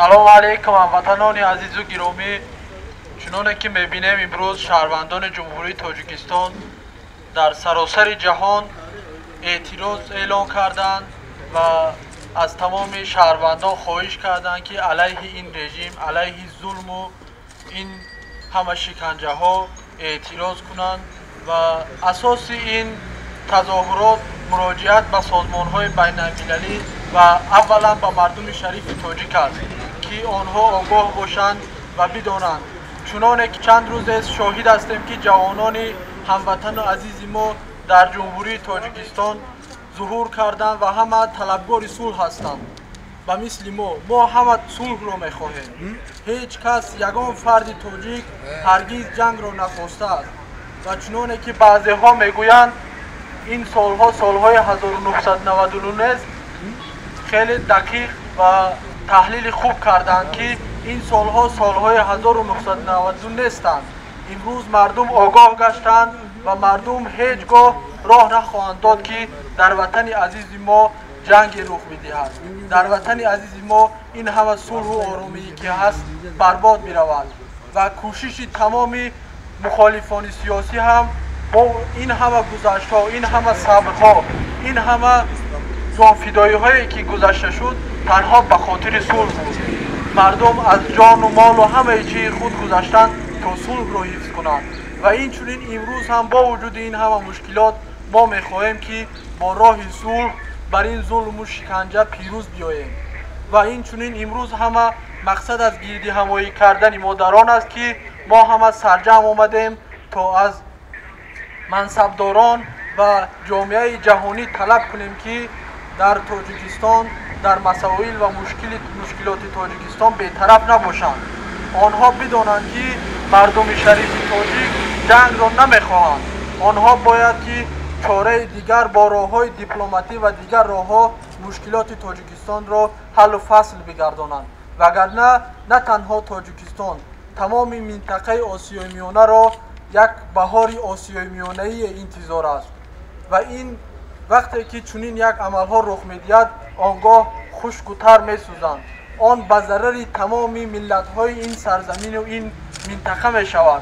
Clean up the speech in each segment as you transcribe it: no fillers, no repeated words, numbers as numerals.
салом алейкум ҳамватанони азизу гиромӣ. чуноне ки мебинем имрӯз шаҳрвандони ҷумҳурии тоҷикистон дар саросари ҷаҳон эътироз эълон карданд ва аз тамоми шаҳрвандон хоҳиш карданд ки алайҳи ин режим, алайҳи зулму ин ҳама шиканҷаҳо эътироз кунанд ва асоси ин тазоҳурот муроҷиат ба созмонҳои байналмилалӣ ва аввалан ба мардуми шарифи тоҷик аст ки онҳо огоҳ бошанд ва бидонанд. чуноне ки чанд рӯзест шоҳид ҳастем ки ҷавонони ҳамватану азизи мо дар ҷумҳурии тоҷикистон зуҳур карданд ва ҳама талабгори сулҳ ҳастанд. ба мисли мо ҳама сулҳро мехоҳем. ҳеҷ кас, ягон фарди тоҷик ҳаргиз ҷангро нахостааст ва чуноне ки баъзеҳо мегӯянд ин солҳо солҳои 1999 нест, хеле дақиқ ва таҳлили хуб карданд ки ин солҳо солҳои 1992 нестанд. имрӯз мардум огоҳ гаштанд ва мардум ҳеҷ гоҳ роҳ нахоҳанд дод ки дар ватани азизи мо ҷанге рух бидиҳад. дар ватани азизи мо ин ҳама сулҳу оромие ки ҳаст барбод биравад ва кӯшиши тамоми мухолифони сиёсӣ ҳам бо ин ҳама гузаштҳо, ин ҳама сабрҳо, ин ҳама ҷонфидоиҳое ки гузашта шуд танҳо ба хотири сулҳ буд. мардум аз ҷону молу ҳамаи чизи худ гузаштанд то сулҳро ҳифз кунанд ва инчунин имрӯз ҳам бо вуҷуди ин ҳама мушкилот мо мехоҳем ки бо роҳи сулҳ бар ин зулму шиканҷа пирӯз биёем ва инчунин имрӯз ҳама мақсад аз гирдиҳамоӣ кардани мо дар он аст ки мо ҳама сарҷамъ омадем то аз мансабдорон ва ҷомеаи ҷаҳонӣ талаб кунем ки дар тоҷикистон дар масоил ва мушкилоти тоҷикистон бетараф набошанд. онҳо бидонанд ки мардуми шарифи тоҷик ҷангро намехоҳанд. онҳо бояд ки чораи дигар бо роҳҳои дипломатӣ ва дигар роҳҳо мушкилоти тоҷикистонро ҳаллу фасл бигардонанд. вагарна на танҳо тоҷикистон, тамоми минтақаи осиёи миёнаро як баҳори осиёи миёнаие интизор аст ва ин вақте ки чунин як амалҳо рух медиҳад он гоҳ хушку тар месӯзанд. он ба зарари тамоми миллатҳои ин сарзамину ин минтақа мешавад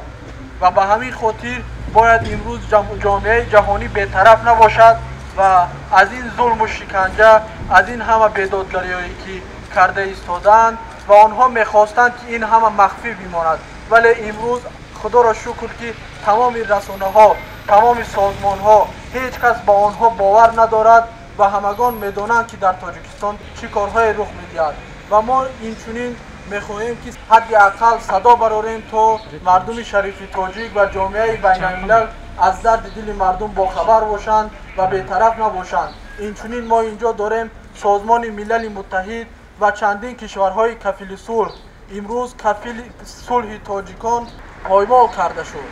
ва ба ҳамин хотир бояд имрӯз ҷомеаи ҷаҳонӣ бетараф набошад ва аз ин зулму шиканҷа, аз ин ҳама бедодгариҳое ки карда истодаанд ва онҳо мехостанд ки ин ҳама махфӣ бимонад, вале имрӯз худоро шукр ки тамоми расонаҳо, тамоми созмонҳо ҳеҷ кас ба онҳо бовар надорад ва ҳамагон медонанд ки дар тоҷикистон чӣ корҳое рух медиҳад ва мо инчунин мехоҳем ки ҳадди ақал садо барорем то мардуми шарифи тоҷик ва ҷомеаи байналмилал аз дарди дили мардум бохабар бошанд ва бетараф набошанд. инчунин мо инҷо дорем созмони милали муттаҳид ва чандин кишварҳои кафили сулҳ. имрӯз кафили сулҳи тоҷикон поймол карда шуд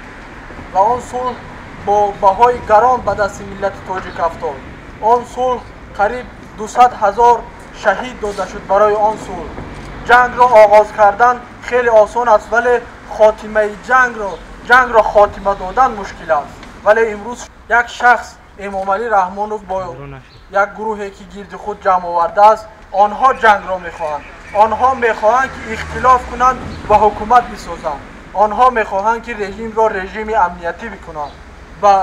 ва он сулҳ бо баҳои гарон ба дасти миллати тоҷик афтод. он сулҳ қариб 200 000 шаҳид дода шуд барои он сулҳ. ҷангро оғоз кардан хеле осон аст, вале хотимаи ҷангро хотима додан мушкил аст. вале имрӯз як шахс эмомалӣ раҳмонов бо як гурӯҳе ки гирди худ ҷамъ овардааст, онҳо ҷангро мехоҳанд. онҳо мехоҳанд ки ихтилоф кунанд ва ҳукумат бисозанд. онҳо мехоҳанд ки режимро режими амниятӣ бикунанд ва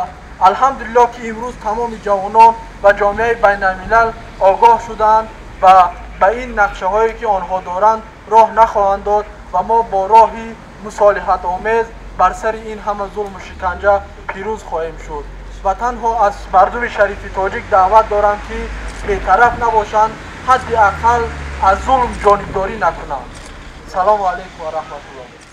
алҳамдулиллоҳ ки имрӯз тамоми ҷавонон ва ҷомеаи байналмилал огоҳ шуданд ва ба ин нақшаҳое ки онҳо доранд роҳ нахоҳанд дод ва мо бо роҳи мусолиҳатомез бар сари ин ҳама зулму шиканҷа пирӯз хоҳем шуд ва танҳо аз мардуми шарифи тоҷик даъват дорам ки бетараф набошанд, ҳадди ақал аз зулм ҷонибдорӣ накунанд. салому алайкум ва раҳматуллоҳ.